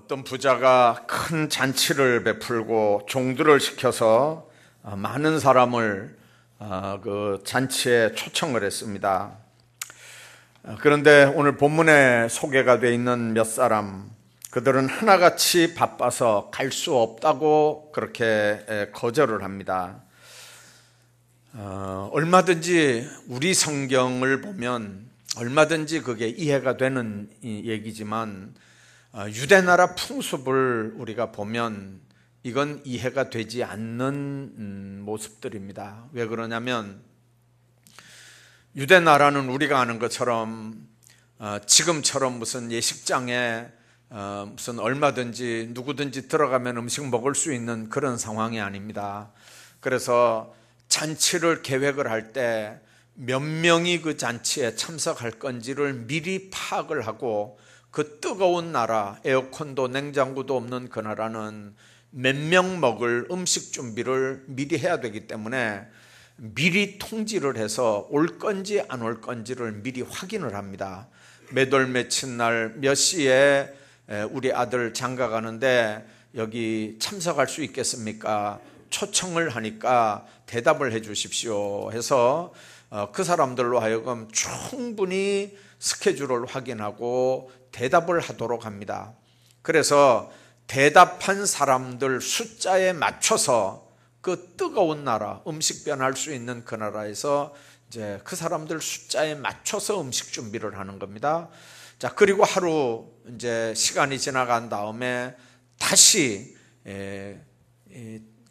어떤 부자가 큰 잔치를 베풀고 종들을 시켜서 많은 사람을 그 잔치에 초청을 했습니다. 그런데 오늘 본문에 소개가 되어 있는 몇 사람, 그들은 하나같이 바빠서 갈 수 없다고 그렇게 거절을 합니다. 얼마든지 우리 성경을 보면 얼마든지 그게 이해가 되는 얘기지만 유대나라 풍습을 우리가 보면 이건 이해가 되지 않는 모습들입니다. 왜 그러냐면 유대나라는 우리가 아는 것처럼 지금처럼 무슨 예식장에 무슨 얼마든지 누구든지 들어가면 음식 먹을 수 있는 그런 상황이 아닙니다. 그래서 잔치를 계획을 할 때 몇 명이 그 잔치에 참석할 건지를 미리 파악을 하고 그 뜨거운 나라, 에어컨도 냉장고도 없는 그 나라는 몇 명 먹을 음식 준비를 미리 해야 되기 때문에 미리 통지를 해서 올 건지 안 올 건지를 미리 확인을 합니다. 몇 월 며칠 날 몇 시에 우리 아들 장가 가는데 여기 참석할 수 있겠습니까? 초청을 하니까 대답을 해 주십시오 해서 그 사람들로 하여금 충분히 스케줄을 확인하고 대답을 하도록 합니다. 그래서 대답한 사람들 숫자에 맞춰서 그 뜨거운 나라, 음식 변할 수 있는 그 나라에서 이제 그 사람들 숫자에 맞춰서 음식 준비를 하는 겁니다. 자, 그리고 하루 이제 시간이 지나간 다음에 다시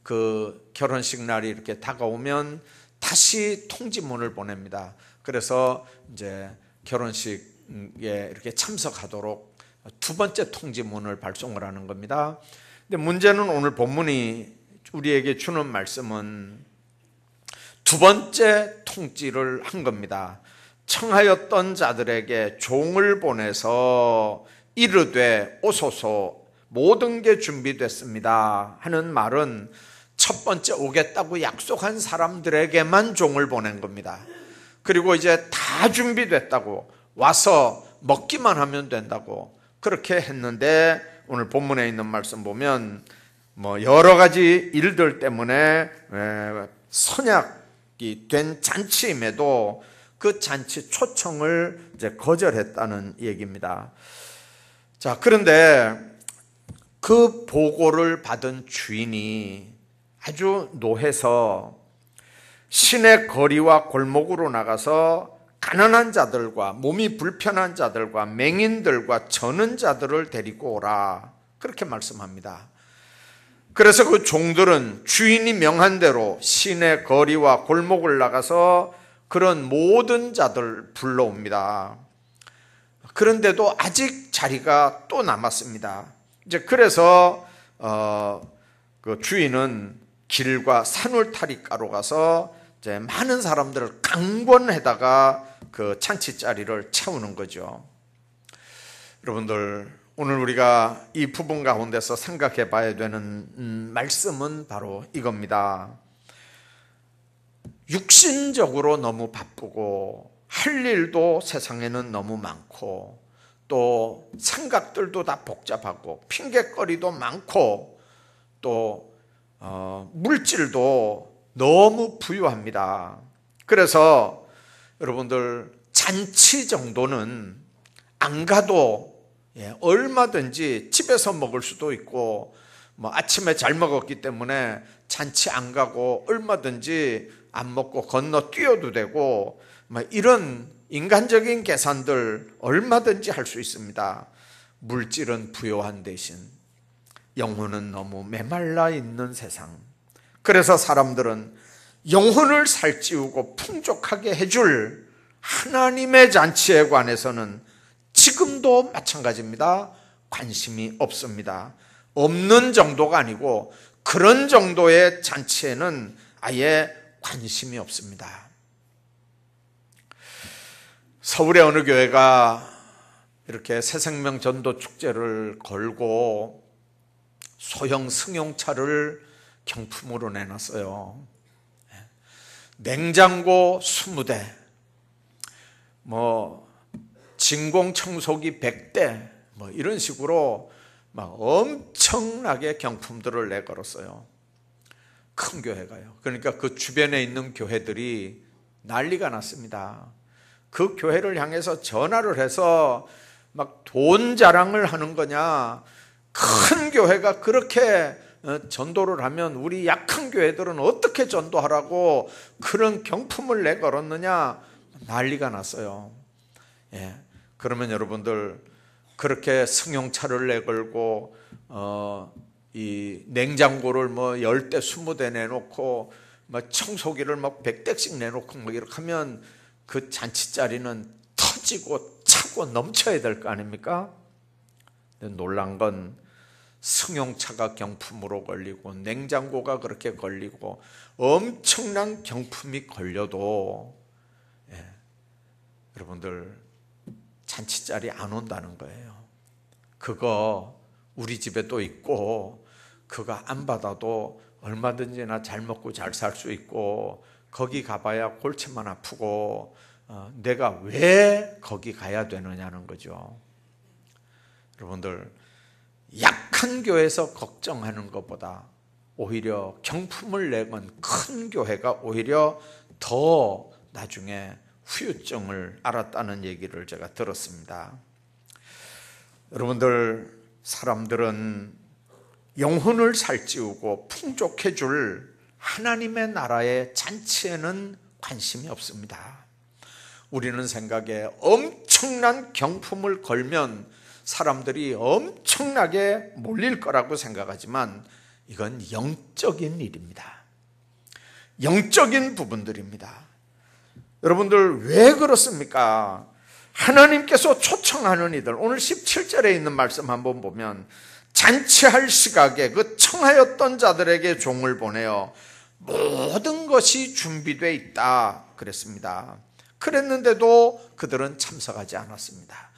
그 결혼식 날이 이렇게 다가오면 다시 통지문을 보냅니다. 그래서 이제 결혼식에 이렇게 참석하도록 두 번째 통지문을 발송을 하는 겁니다. 근데 문제는 오늘 본문이 우리에게 주는 말씀은 두 번째 통지를 한 겁니다. 청하였던 자들에게 종을 보내서 이르되 오소서 모든 게 준비됐습니다 하는 말은 첫 번째 오겠다고 약속한 사람들에게만 종을 보낸 겁니다. 그리고 이제 다 준비됐다고 와서 먹기만 하면 된다고 그렇게 했는데 오늘 본문에 있는 말씀 보면 여러 가지 일들 때문에 선약이 된 잔치임에도 그 잔치 초청을 이제 거절했다는 얘기입니다. 자, 그런데 그 보고를 받은 주인이 아주 노해서 시내 거리와 골목으로 나가서 가난한 자들과 몸이 불편한 자들과 맹인들과 저는 자들을 데리고 오라 그렇게 말씀합니다. 그래서 그 종들은 주인이 명한 대로 시내 거리와 골목을 나가서 그런 모든 자들 불러옵니다. 그런데도 아직 자리가 또 남았습니다. 이제 그래서 그 주인은 길과 산울타리가로 가서 이제 많은 사람들을 강권해다가 그 잔치 자리를 채우는 거죠. 여러분들, 오늘 우리가 이 부분 가운데서 생각해 봐야 되는 말씀은 바로 이겁니다. 육신적으로 너무 바쁘고 할 일도 세상에는 너무 많고 또 생각들도 다 복잡하고 핑곗거리도 많고 또 물질도 너무 부유합니다. 그래서 여러분들 잔치 정도는 안 가도 얼마든지 집에서 먹을 수도 있고 아침에 잘 먹었기 때문에 잔치 안 가고 얼마든지 안 먹고 건너뛰어도 되고 이런 인간적인 계산들 얼마든지 할 수 있습니다. 물질은 부요한 대신 영혼은 너무 메말라 있는 세상. 그래서 사람들은 영혼을 살찌우고 풍족하게 해줄 하나님의 잔치에 관해서는 지금도 마찬가지입니다. 관심이 없습니다. 없는 정도가 아니고 그런 정도의 잔치에는 아예 관심이 없습니다. 서울의 어느 교회가 이렇게 새생명 전도 축제를 걸고 소형 승용차를 경품으로 내놨어요. 냉장고 20대, 진공청소기 100대 이런 식으로 막 엄청나게 경품들을 내걸었어요. 큰 교회가요. 그러니까 그 주변에 있는 교회들이 난리가 났습니다. 그 교회를 향해서 전화를 해서 막 돈 자랑을 하는 거냐, 큰 교회가 그렇게 전도를 하면 우리 약한 교회들은 어떻게 전도하라고 그런 경품을 내걸었느냐, 난리가 났어요. 예. 그러면 여러분들, 그렇게 승용차를 내걸고 이 냉장고를 뭐 10대 20대 내놓고 뭐 청소기를 막 100대씩 내놓고 막 이렇게 하면 그 잔치자리는 터지고 차고 넘쳐야 될 거 아닙니까? 근데 놀란 건 승용차가 경품으로 걸리고 냉장고가 그렇게 걸리고 엄청난 경품이 걸려도 여러분들 잔치자리 안 온다는 거예요. 그거 우리 집에 또 있고 그거 안 받아도 얼마든지나 잘 먹고 잘 살 수 있고 거기 가봐야 골치만 아프고 내가 왜 거기 가야 되느냐는 거죠. 여러분들, 약한 교회에서 걱정하는 것보다 오히려 경품을 내건 큰 교회가 오히려 더 나중에 후유증을 알았다는 얘기를 제가 들었습니다. 여러분들, 사람들은 영혼을 살찌우고 풍족해 줄 하나님의 나라의 잔치에는 관심이 없습니다. 우리는 생각에 엄청난 경품을 걸면 사람들이 엄청나게 몰릴 거라고 생각하지만 이건 영적인 일입니다. 영적인 부분들입니다. 여러분들, 왜 그렇습니까? 하나님께서 초청하는 이들, 오늘 17절에 있는 말씀 한번 보면 잔치할 시각에 그 청하였던 자들에게 종을 보내어 모든 것이 준비되어 있다 그랬습니다. 그랬는데도 그들은 참석하지 않았습니다.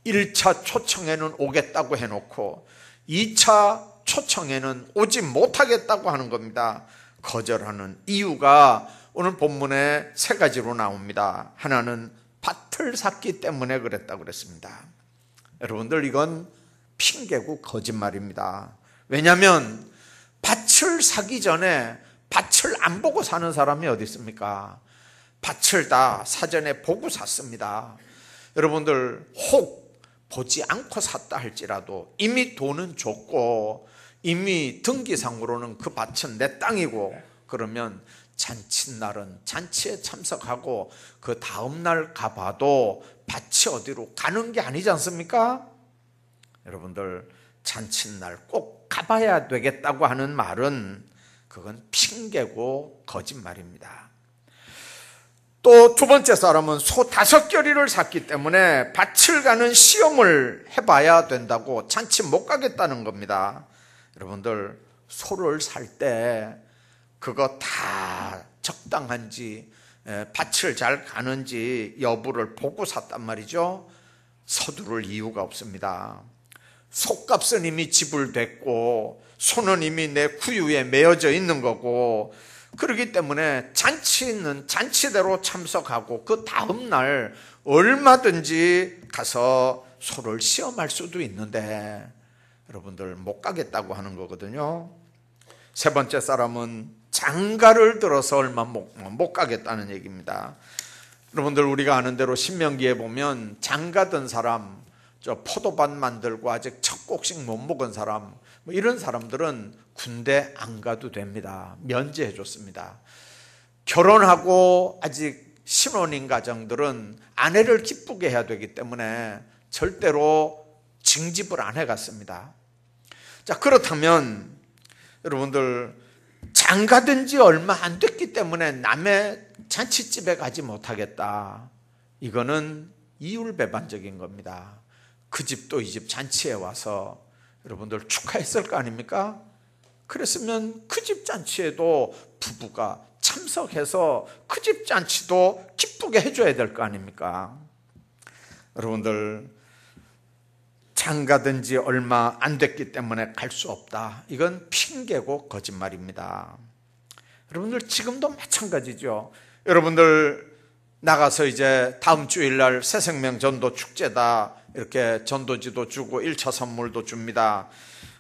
1차 초청에는 오겠다고 해놓고 2차 초청에는 오지 못하겠다고 하는 겁니다. 거절하는 이유가 오늘 본문에 3가지로 나옵니다. 하나는 밭을 샀기 때문에 그랬다고 그랬습니다. 여러분들, 이건 핑계고 거짓말입니다. 왜냐하면 밭을 사기 전에 밭을 안 보고 사는 사람이 어디 있습니까? 밭을 다 사전에 보고 샀습니다. 여러분들, 혹 보지 않고 샀다 할지라도 이미 돈은 줬고 이미 등기상으로는 그 밭은 내 땅이고, 그러면 잔칫날은 잔치에 참석하고 그 다음날 가봐도 밭이 어디로 가는 게 아니지 않습니까? 여러분들, 잔칫날 꼭 가봐야 되겠다고 하는 말은 그건 핑계고 거짓말입니다. 또 2번째 사람은 소 5겨리를 샀기 때문에 밭을 가는 시험을 해봐야 된다고 잔치 못 가겠다는 겁니다. 여러분들, 소를 살 때 그거 다 적당한지, 밭을 잘 가는지 여부를 보고 샀단 말이죠. 서두를 이유가 없습니다. 소값은 이미 지불됐고 소는 이미 내 구유에 매어져 있는 거고, 그렇기 때문에 잔치는 잔치대로 참석하고 그 다음날 얼마든지 가서 소를 시험할 수도 있는데 여러분들, 못 가겠다고 하는 거거든요. 3번째 사람은 장가를 들어서 얼마 못 가겠다는 얘기입니다. 여러분들, 우리가 아는 대로 신명기에 보면 장가든 사람, 저 포도밭 만들고 아직 첫 곡식 못 먹은 사람, 뭐 이런 사람들은 군대 안 가도 됩니다. 면제해 줬습니다. 결혼하고 아직 신혼인 가정들은 아내를 기쁘게 해야 되기 때문에 절대로 징집을 안 해갔습니다. 자, 그렇다면 여러분들, 장가든 지 얼마 안 됐기 때문에 남의 잔치집에 가지 못하겠다, 이거는 이율배반적인 겁니다. 그 집도 이 집 잔치에 와서 여러분들 축하했을 거 아닙니까? 그랬으면 그 집 잔치에도 부부가 참석해서 그 집 잔치도 기쁘게 해줘야 될 거 아닙니까? 여러분들, 장가든 지 얼마 안 됐기 때문에 갈 수 없다, 이건 핑계고 거짓말입니다. 여러분들, 지금도 마찬가지죠. 여러분들 나가서 이제 다음 주일날 새생명 전도 축제다, 이렇게 전도지도 주고 1차 선물도 줍니다.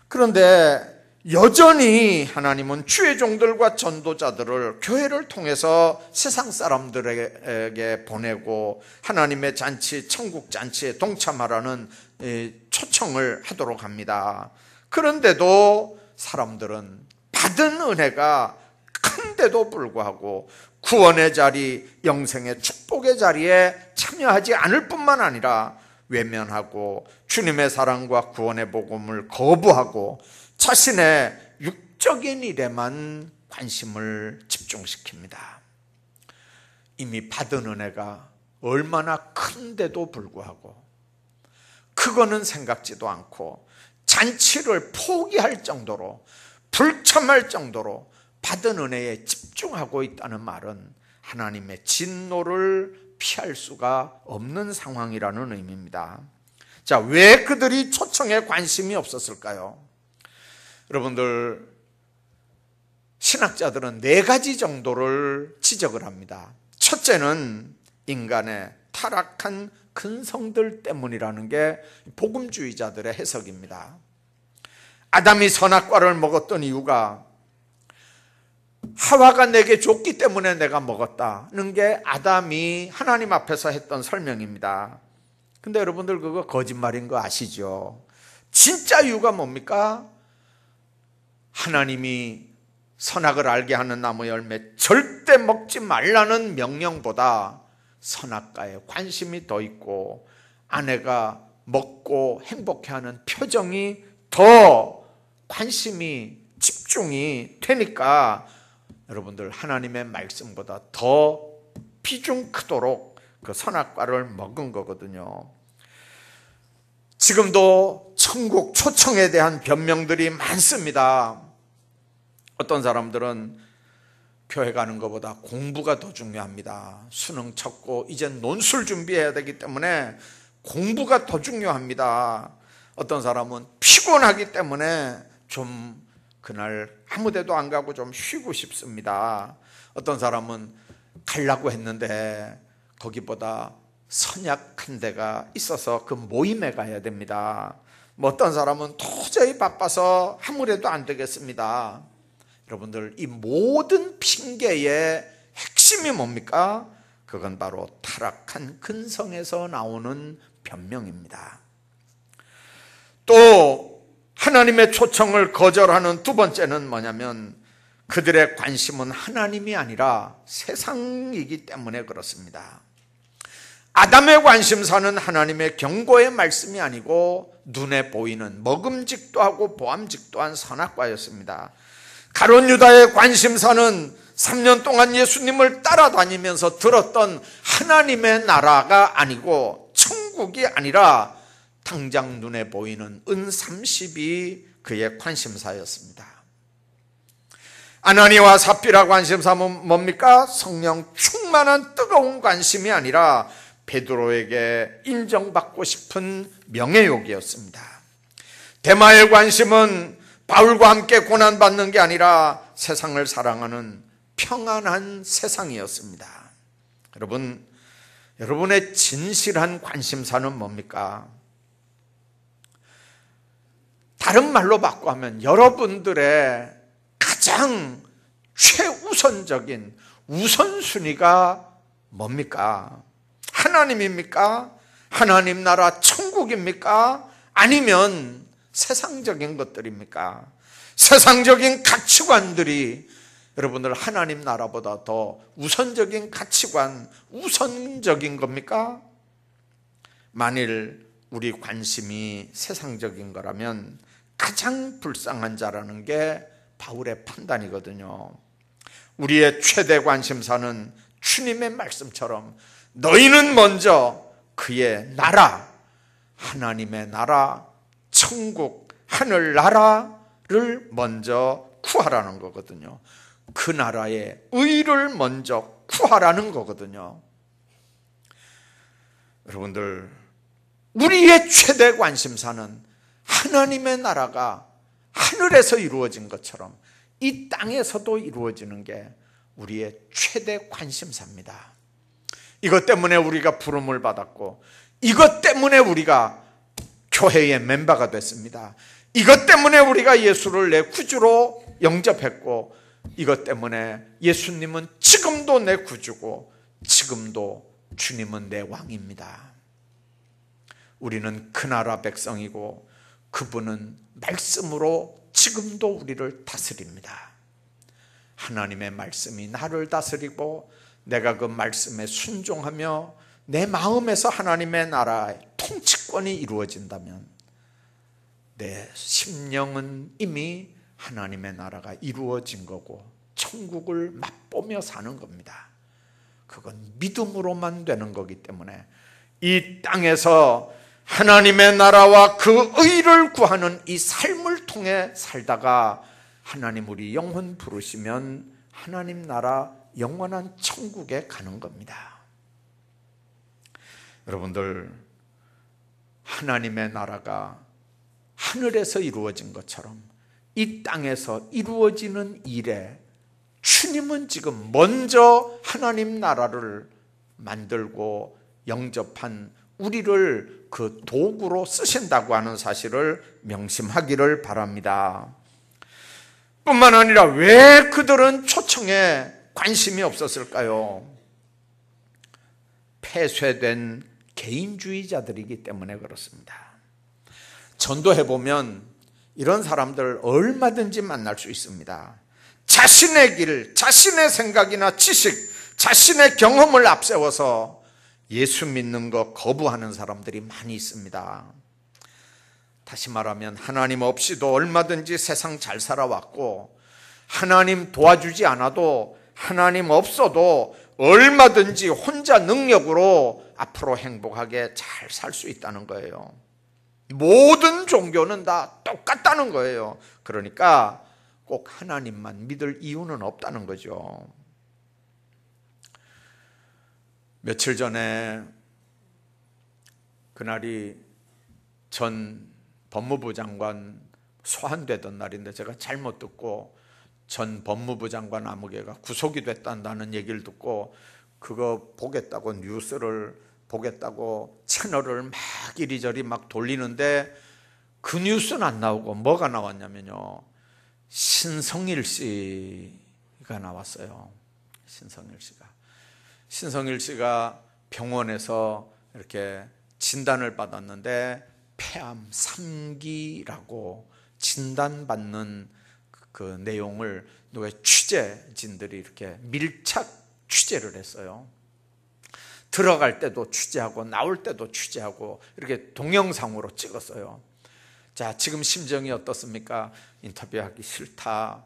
그런데 여전히 하나님은 주의 종들과 전도자들을 교회를 통해서 세상 사람들에게 보내고 하나님의 잔치, 천국 잔치에 동참하라는 초청을 하도록 합니다. 그런데도 사람들은 받은 은혜가 큰데도 불구하고 구원의 자리, 영생의 축복의 자리에 참여하지 않을 뿐만 아니라 외면하고 주님의 사랑과 구원의 복음을 거부하고 자신의 육적인 일에만 관심을 집중시킵니다. 이미 받은 은혜가 얼마나 큰데도 불구하고 그거는 생각지도 않고 잔치를 포기할 정도로 불참할 정도로 받은 은혜에 집중하고 있다는 말은 하나님의 진노를 피할 수가 없는 상황이라는 의미입니다. 자, 왜 그들이 초청에 관심이 없었을까요? 여러분들, 신학자들은 4가지 정도를 지적을 합니다. 첫째는 인간의 타락한 근성들 때문이라는 게 복음주의자들의 해석입니다. 아담이 선악과를 먹었던 이유가 하와가 내게 줬기 때문에 내가 먹었다는 게 아담이 하나님 앞에서 했던 설명입니다. 근데 여러분들 그거 거짓말인 거 아시죠? 진짜 이유가 뭡니까? 하나님이 선악을 알게 하는 나무 열매 절대 먹지 말라는 명령보다 선악과에 관심이 더 있고 아내가 먹고 행복해하는 표정이 더 관심이 집중이 되니까 여러분들 하나님의 말씀보다 더 비중 크도록 그 선악과를 먹은 거거든요. 지금도 천국 초청에 대한 변명들이 많습니다. 어떤 사람들은 교회 가는 것보다 공부가 더 중요합니다. 수능 쳤고 이젠 논술 준비해야 되기 때문에 공부가 더 중요합니다. 어떤 사람은 피곤하기 때문에 좀 그날 아무 데도 안 가고 좀 쉬고 싶습니다. 어떤 사람은 가려고 했는데 거기보다 선약한 데가 있어서 그 모임에 가야 됩니다. 뭐 어떤 사람은 도저히 바빠서 아무래도 안 되겠습니다. 여러분들, 이 모든 핑계의 핵심이 뭡니까? 그건 바로 타락한 근성에서 나오는 변명입니다. 또 하나님의 초청을 거절하는 두 번째는 뭐냐면 그들의 관심은 하나님이 아니라 세상이기 때문에 그렇습니다. 아담의 관심사는 하나님의 경고의 말씀이 아니고 눈에 보이는 먹음직도 하고 보암직도 한 선악과였습니다. 가룟 유다의 관심사는 3년 동안 예수님을 따라다니면서 들었던 하나님의 나라가 아니고 천국이 아니라 당장 눈에 보이는 은 30이 그의 관심사였습니다. 아나니와 삽비라 관심사는 뭡니까? 성령 충만한 뜨거운 관심이 아니라 베드로에게 인정받고 싶은 명예욕이었습니다. 데마의 관심은 바울과 함께 고난받는 게 아니라 세상을 사랑하는 평안한 세상이었습니다. 여러분, 여러분의 진실한 관심사는 뭡니까? 다른 말로 바꾸면 여러분들의 가장 최우선적인 우선순위가 뭡니까? 하나님입니까? 하나님 나라 천국입니까? 아니면 세상적인 것들입니까? 세상적인 가치관들이 여러분들 하나님 나라보다 더 우선적인 가치관, 우선적인 겁니까? 만일 우리 관심이 세상적인 거라면 가장 불쌍한 자라는 게 바울의 판단이거든요. 우리의 최대 관심사는 주님의 말씀처럼 너희는 먼저 그의 나라, 하나님의 나라, 천국, 하늘나라를 먼저 구하라는 거거든요. 그 나라의 의를 먼저 구하라는 거거든요. 여러분들, 우리의 최대 관심사는 하나님의 나라가 하늘에서 이루어진 것처럼 이 땅에서도 이루어지는 게 우리의 최대 관심사입니다. 이것 때문에 우리가 부름을 받았고 이것 때문에 우리가 교회의 멤버가 됐습니다. 이것 때문에 우리가 예수를 내 구주로 영접했고, 이것 때문에 예수님은 지금도 내 구주고 지금도 주님은 내 왕입니다. 우리는 그 나라 백성이고 그분은 말씀으로 지금도 우리를 다스립니다. 하나님의 말씀이 나를 다스리고 내가 그 말씀에 순종하며 내 마음에서 하나님의 나라의 통치권이 이루어진다면 내 심령은 이미 하나님의 나라가 이루어진 거고 천국을 맛보며 사는 겁니다. 그건 믿음으로만 되는 거기 때문에 이 땅에서 하나님의 나라와 그 의를 구하는 이 삶을 통해 살다가 하나님 우리 영혼 부르시면 하나님 나라 영원한 천국에 가는 겁니다. 여러분들, 하나님의 나라가 하늘에서 이루어진 것처럼 이 땅에서 이루어지는 일에 주님은 지금 먼저 하나님 나라를 만들고 영접한 우리를 그 도구로 쓰신다고 하는 사실을 명심하기를 바랍니다. 뿐만 아니라 왜 그들은 초청에 관심이 없었을까요? 폐쇄된 개인주의자들이기 때문에 그렇습니다. 전도해보면 이런 사람들 얼마든지 만날 수 있습니다. 자신의 길, 자신의 생각이나 지식, 자신의 경험을 앞세워서 예수 믿는 거 거부하는 사람들이 많이 있습니다. 다시 말하면 하나님 없이도 얼마든지 세상 잘 살아왔고, 하나님 도와주지 않아도, 하나님 없어도 얼마든지 혼자 능력으로 앞으로 행복하게 잘 살 수 있다는 거예요. 모든 종교는 다 똑같다는 거예요. 그러니까 꼭 하나님만 믿을 이유는 없다는 거죠. 며칠 전에, 그날이 전 법무부 장관 소환되던 날인데 제가 잘못 듣고 전 법무부 장관 아무개가 구속이 됐다는 얘기를 듣고 그거 보겠다고 뉴스를 보겠다고 채널을 막 이리저리 막 돌리는데 그 뉴스는 안 나오고 뭐가 나왔냐면요, 신성일 씨가 나왔어요. 신성일 씨가 병원에서 이렇게 진단을 받았는데 폐암 3기라고 진단받는 그 내용을 누가 취재진들이 이렇게 밀착 취재를 했어요. 들어갈 때도 취재하고 나올 때도 취재하고 이렇게 동영상으로 찍었어요. 자, 지금 심정이 어떻습니까? 인터뷰하기 싫다.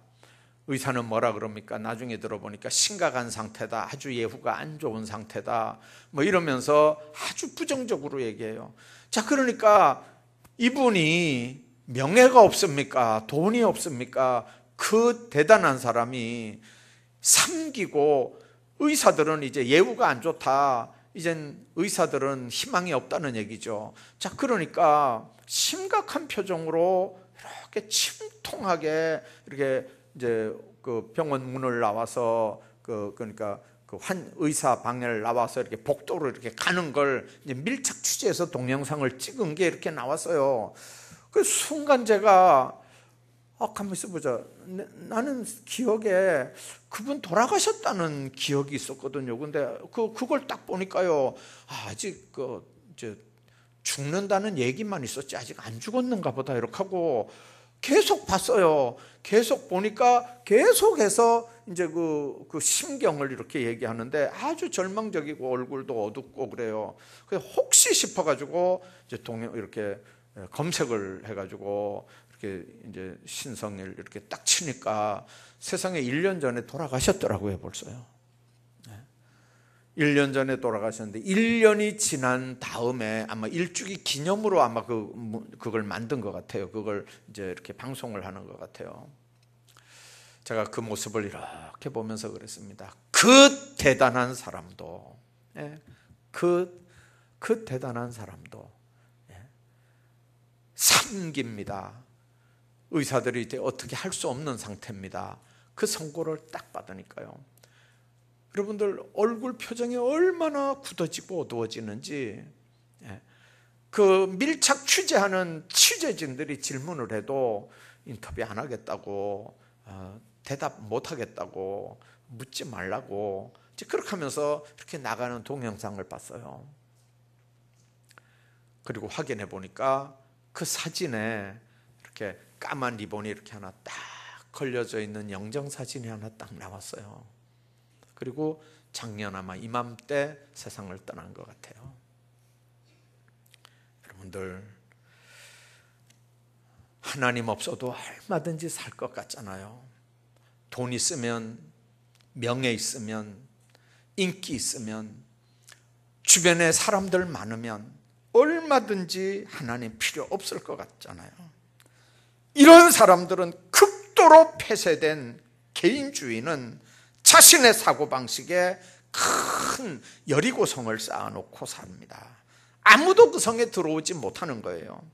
의사는 뭐라 그럽니까? 나중에 들어보니까 심각한 상태다, 아주 예후가 안 좋은 상태다, 뭐 이러면서 아주 부정적으로 얘기해요. 자, 그러니까 이분이 명예가 없습니까? 돈이 없습니까? 그 대단한 사람이 삼기고 의사들은 이제 예후가 안 좋다, 이젠 의사들은 희망이 없다는 얘기죠. 자, 그러니까 심각한 표정으로 이렇게 침통하게 이렇게 이제 그 병원 문을 나와서 그러니까 그 의사 방을 나와서 이렇게 복도로 이렇게 가는 걸 이제 밀착 취재해서 동영상을 찍은 게 이렇게 나왔어요. 그 순간 제가 가만 있어 보자. 나는 기억에 그분 돌아가셨다는 기억이 있었거든요. 근데 그걸 딱 보니까요, 아직 이제 죽는다는 얘기만 있었지 아직 안 죽었는가 보다 이렇게 하고 계속 봤어요. 계속 보니까 계속해서 이제 그 심경을 이렇게 얘기하는데 아주 절망적이고 얼굴도 어둡고 그래요. 그래서 혹시 싶어가지고 이제 이렇게 검색을 해가지고 이렇게 이제 신성일 이렇게 딱 치니까 세상에 1년 전에 돌아가셨더라고요, 벌써요. 1년 전에 돌아가셨는데 1년이 지난 다음에 아마 일주기 기념으로 아마 그걸 만든 것 같아요. 그걸 이제 이렇게 방송을 하는 것 같아요. 제가 그 모습을 이렇게 보면서 그랬습니다. 그 대단한 사람도, 그 대단한 사람도 삼기입니다. 의사들이 이제 어떻게 할 수 없는 상태입니다. 그 선고를 딱 받으니까요. 여러분들 얼굴 표정이 얼마나 굳어지고 어두워지는지 그 밀착 취재하는 취재진들이 질문을 해도 인터뷰 안 하겠다고, 대답 못 하겠다고, 묻지 말라고, 그렇게 하면서 이렇게 나가는 동영상을 봤어요. 그리고 확인해 보니까 그 사진에 이렇게 까만 리본이 이렇게 하나 딱 걸려져 있는 영정사진이 하나 딱 나왔어요. 그리고 작년 아마 이맘때 세상을 떠난 것 같아요. 여러분들, 하나님 없어도 얼마든지 살 것 같잖아요. 돈 있으면, 명예 있으면, 인기 있으면, 주변에 사람들 많으면 얼마든지 하나님 필요 없을 것 같잖아요. 이런 사람들은 극도로 폐쇄된 개인주의는 자신의 사고방식에 큰 여리고성을 쌓아놓고 삽니다. 아무도 그 성에 들어오지 못하는 거예요.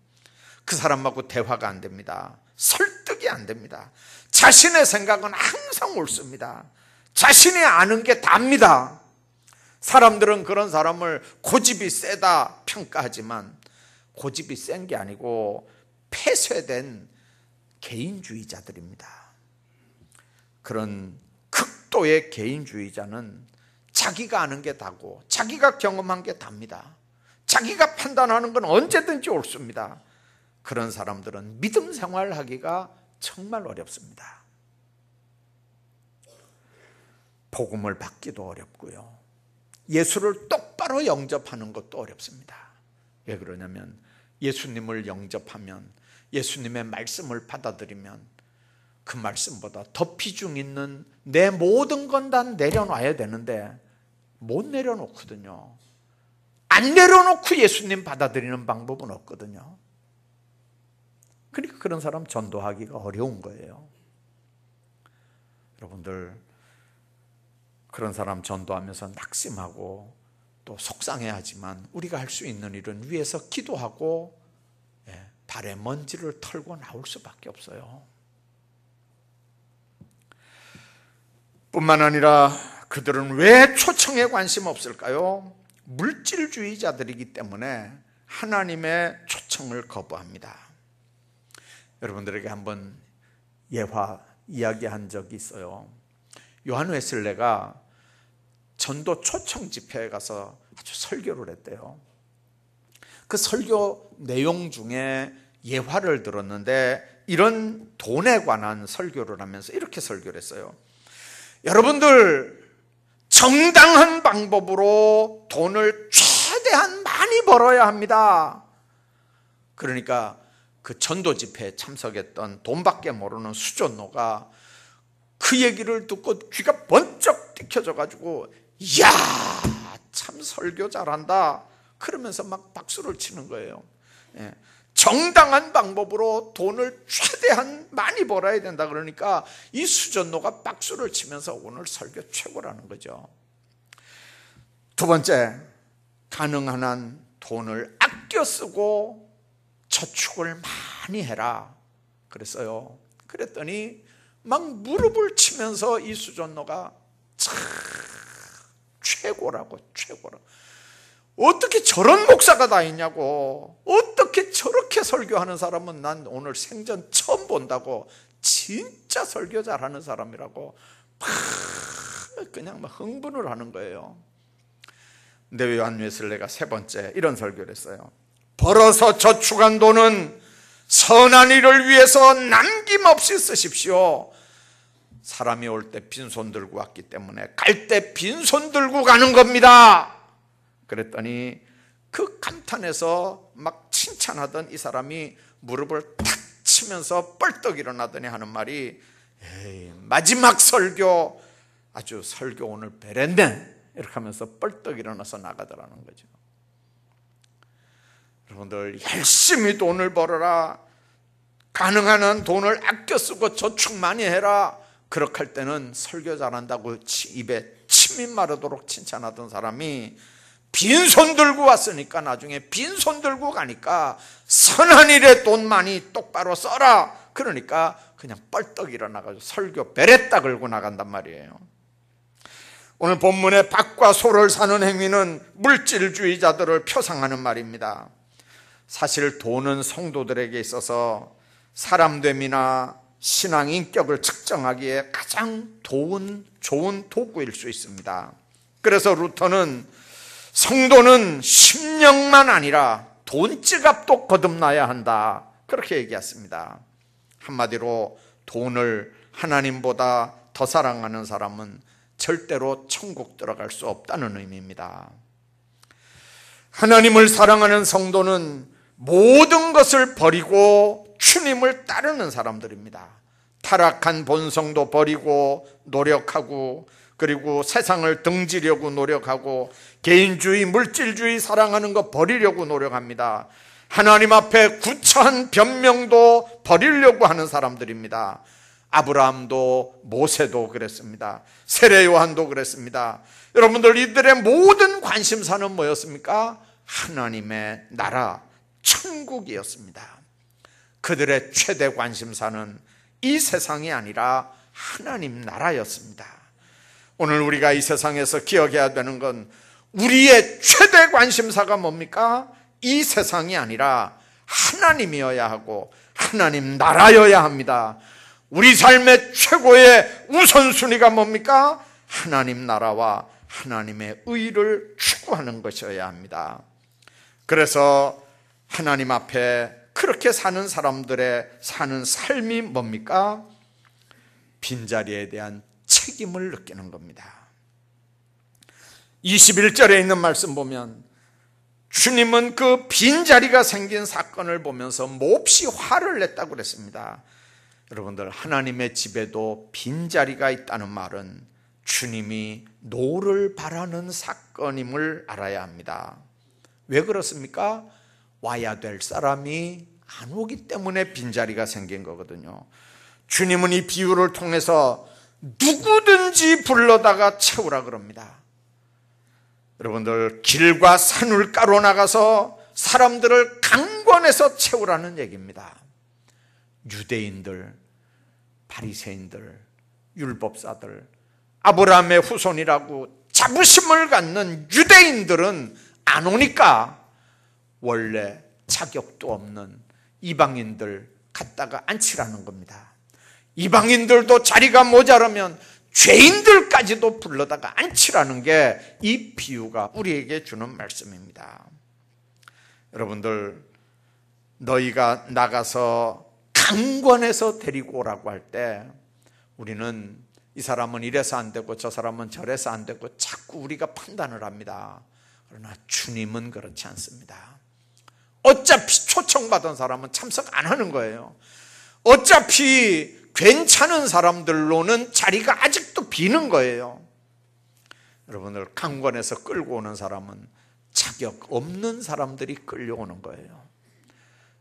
그 사람하고 대화가 안 됩니다. 설득이 안 됩니다. 자신의 생각은 항상 옳습니다. 자신이 아는 게 답니다. 사람들은 그런 사람을 고집이 세다 평가하지만 고집이 센 게 아니고 폐쇄된 개인주의자들입니다. 그런 극도의 개인주의자는 자기가 아는 게 다고 자기가 경험한 게 답니다. 자기가 판단하는 건 언제든지 옳습니다. 그런 사람들은 믿음 생활하기가 정말 어렵습니다. 복음을 받기도 어렵고요, 예수를 똑바로 영접하는 것도 어렵습니다. 왜 그러냐면 예수님을 영접하면, 예수님의 말씀을 받아들이면 그 말씀보다 더 비중 있는 내 모든 건 다 내려놔야 되는데 못 내려놓거든요. 안 내려놓고 예수님 받아들이는 방법은 없거든요. 그러니까 그런 사람 전도하기가 어려운 거예요. 여러분들, 그런 사람 전도하면서 낙심하고 또 속상해하지만 우리가 할 수 있는 일은 위에서 기도하고 발에 먼지를 털고 나올 수밖에 없어요. 뿐만 아니라 그들은 왜 초청에 관심 없을까요? 물질주의자들이기 때문에 하나님의 초청을 거부합니다. 여러분들에게 한번 예화 이야기한 적이 있어요. 요한 웨슬레가 전도 초청 집회에 가서 아주 설교를 했대요. 그 설교 내용 중에 예화를 들었는데 이런 돈에 관한 설교를 하면서 이렇게 설교를 했어요. 여러분들, 정당한 방법으로 돈을 최대한 많이 벌어야 합니다. 그러니까 그 전도 집회에 참석했던 돈밖에 모르는 수전노가 그 얘기를 듣고 귀가 번쩍 띄켜져가지고 이야, 참 설교 잘한다 그러면서 막 박수를 치는 거예요. 정당한 방법으로 돈을 최대한 많이 벌어야 된다 그러니까 이 수전노가 박수를 치면서 오늘 설교 최고라는 거죠. 두 번째, 가능한 한 돈을 아껴 쓰고 저축을 많이 해라 그랬어요. 그랬더니 막 무릎을 치면서 이 수전노가 참 최고라고. 어떻게 저런 목사가 다 있냐고, 어떻게 저렇게 설교하는 사람은 난 오늘 생전 처음 본다고, 진짜 설교 잘하는 사람이라고 그냥 막 흥분을 하는 거예요. 근데 요한 웨슬레가 세 번째 이런 설교를 했어요. 벌어서 저축한 돈은 선한 일을 위해서 남김없이 쓰십시오. 사람이 올 때 빈손 들고 왔기 때문에 갈 때 빈손 들고 가는 겁니다. 그랬더니 그 감탄에서 막 칭찬하던 이 사람이 무릎을 탁 치면서 뻘떡 일어나더니 하는 말이, 에이, 마지막 설교 아주 설교 오늘 베랬네 이렇게 하면서 뻘떡 일어나서 나가더라는 거죠. 여러분들, 열심히 돈을 벌어라, 가능한 한 돈을 아껴 쓰고 저축 많이 해라. 그렇게 할 때는 설교 잘한다고 입에 침이 마르도록 칭찬하던 사람이 빈손 들고 왔으니까 나중에 빈손 들고 가니까 선한 일에 돈 많이 똑바로 써라 그러니까 그냥 뻘떡 일어나가지고 설교 베레딱 걸고 나간단 말이에요. 오늘 본문의 밭과 소를 사는 행위는 물질주의자들을 표상하는 말입니다. 사실 돈은 성도들에게 있어서 사람됨이나 신앙 인격을 측정하기에 가장 좋은 도구일 수 있습니다. 그래서 루터는 성도는 심령만 아니라 돈지갑도 거듭나야 한다, 그렇게 얘기했습니다. 한마디로 돈을 하나님보다 더 사랑하는 사람은 절대로 천국 들어갈 수 없다는 의미입니다. 하나님을 사랑하는 성도는 모든 것을 버리고 주님을 따르는 사람들입니다. 타락한 본성도 버리고 노력하고, 그리고 세상을 등지려고 노력하고, 개인주의, 물질주의 사랑하는 거 버리려고 노력합니다. 하나님 앞에 구차한 변명도 버리려고 하는 사람들입니다. 아브라함도 모세도 그랬습니다. 세례 요한도 그랬습니다. 여러분들, 이들의 모든 관심사는 뭐였습니까? 하나님의 나라, 천국이었습니다. 그들의 최대 관심사는 이 세상이 아니라 하나님 나라였습니다. 오늘 우리가 이 세상에서 기억해야 되는 건 우리의 최대 관심사가 뭡니까? 이 세상이 아니라 하나님이어야 하고 하나님 나라여야 합니다. 우리 삶의 최고의 우선순위가 뭡니까? 하나님 나라와 하나님의 의를 추구하는 것이어야 합니다. 그래서 하나님 앞에 그렇게 사는 사람들의 사는 삶이 뭡니까? 빈자리에 대한 책임을 느끼는 겁니다. 21절에 있는 말씀 보면 주님은 그 빈자리가 생긴 사건을 보면서 몹시 화를 냈다고 그랬습니다. 여러분들, 하나님의 집에도 빈자리가 있다는 말은 주님이 노를 바라는 사건임을 알아야 합니다. 왜 그렇습니까? 와야 될 사람이 안 오기 때문에 빈자리가 생긴 거거든요. 주님은 이 비유를 통해서 누구든지 불러다가 채우라 그럽니다. 여러분들, 길과 산울가로 나가서 사람들을 강권해서 채우라는 얘기입니다. 유대인들, 바리새인들, 율법사들, 아브라함의 후손이라고 자부심을 갖는 유대인들은 안 오니까 원래 자격도 없는 이방인들 갖다가 앉히라는 겁니다. 이방인들도 자리가 모자라면 죄인들까지도 불러다가 앉히라는 게 이 비유가 우리에게 주는 말씀입니다. 여러분들, 너희가 나가서 강권해서 데리고 오라고 할 때 우리는 이 사람은 이래서 안 되고 저 사람은 저래서 안 되고 자꾸 우리가 판단을 합니다. 그러나 주님은 그렇지 않습니다. 어차피 초청받은 사람은 참석 안 하는 거예요. 어차피 괜찮은 사람들로는 자리가 아직도 비는 거예요. 여러분들, 강권해서 끌고 오는 사람은 자격 없는 사람들이 끌려오는 거예요.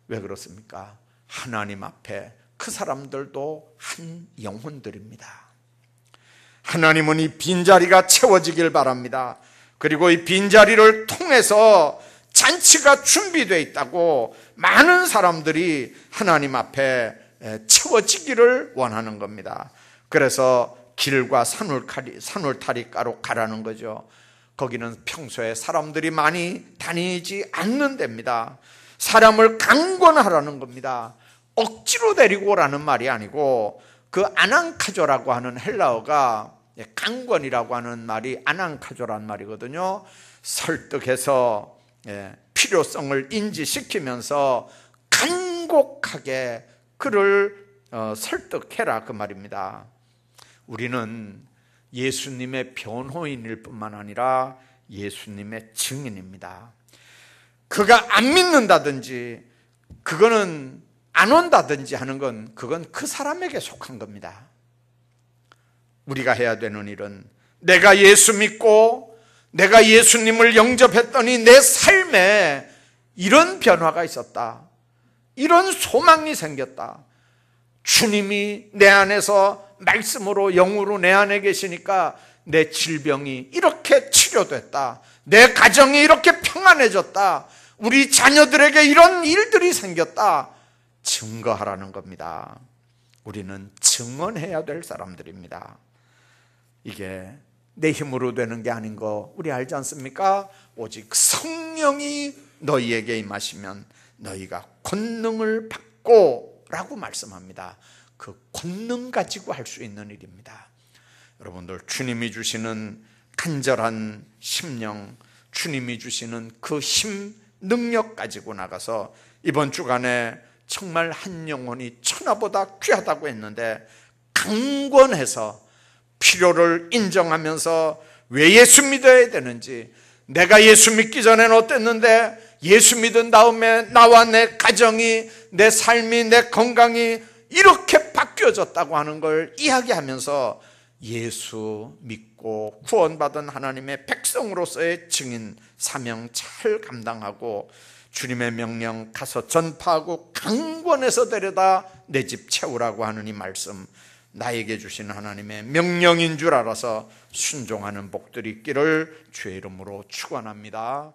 왜 그렇습니까? 하나님 앞에 그 사람들도 한 영혼들입니다. 하나님은 이 빈자리가 채워지길 바랍니다. 그리고 이 빈자리를 통해서 잔치가 준비되어 있다고 많은 사람들이 하나님 앞에 채워지기를 원하는 겁니다. 그래서 길과 산울타리가로 가라는 거죠. 거기는 평소에 사람들이 많이 다니지 않는 데입니다. 사람을 강권하라는 겁니다. 억지로 데리고 오라는 말이 아니고, 그 아난카조라고 하는 헬라어가 강권이라고 하는 말이 아난카조라는 말이거든요. 설득해서 필요성을 인지시키면서 간곡하게 그를 설득해라, 그 말입니다. 우리는 예수님의 변호인일 뿐만 아니라 예수님의 증인입니다. 그가 안 믿는다든지 그거는 안 온다든지 하는 건 그건 그 사람에게 속한 겁니다. 우리가 해야 되는 일은 내가 예수 믿고 내가 예수님을 영접했더니 내 삶에 이런 변화가 있었다, 이런 소망이 생겼다, 주님이 내 안에서 말씀으로 영으로 내 안에 계시니까 내 질병이 이렇게 치료됐다, 내 가정이 이렇게 평안해졌다, 우리 자녀들에게 이런 일들이 생겼다, 증거하라는 겁니다. 우리는 증언해야 될 사람들입니다. 이게 내 힘으로 되는 게 아닌 거 우리 알지 않습니까? 오직 성령이 너희에게 임하시면 너희가 권능을 받고 라고 말씀합니다. 그 권능 가지고 할 수 있는 일입니다. 여러분들, 주님이 주시는 간절한 심령, 주님이 주시는 그 힘, 능력 가지고 나가서 이번 주간에 정말 한 영혼이 천하보다 귀하다고 했는데 강권해서 필요를 인정하면서 왜 예수 믿어야 되는지, 내가 예수 믿기 전에는 어땠는데 예수 믿은 다음에 나와 내 가정이, 내 삶이, 내 건강이 이렇게 바뀌어졌다고 하는 걸 이야기하면서 예수 믿고 구원받은 하나님의 백성으로서의 증인 사명 잘 감당하고 주님의 명령 가서 전파하고 강권해서 데려다 내 집 채우라고 하는 이 말씀, 나에게 주신 하나님의 명령인 줄 알아서 순종하는 복들이 있기를 주의 이름으로 축원합니다.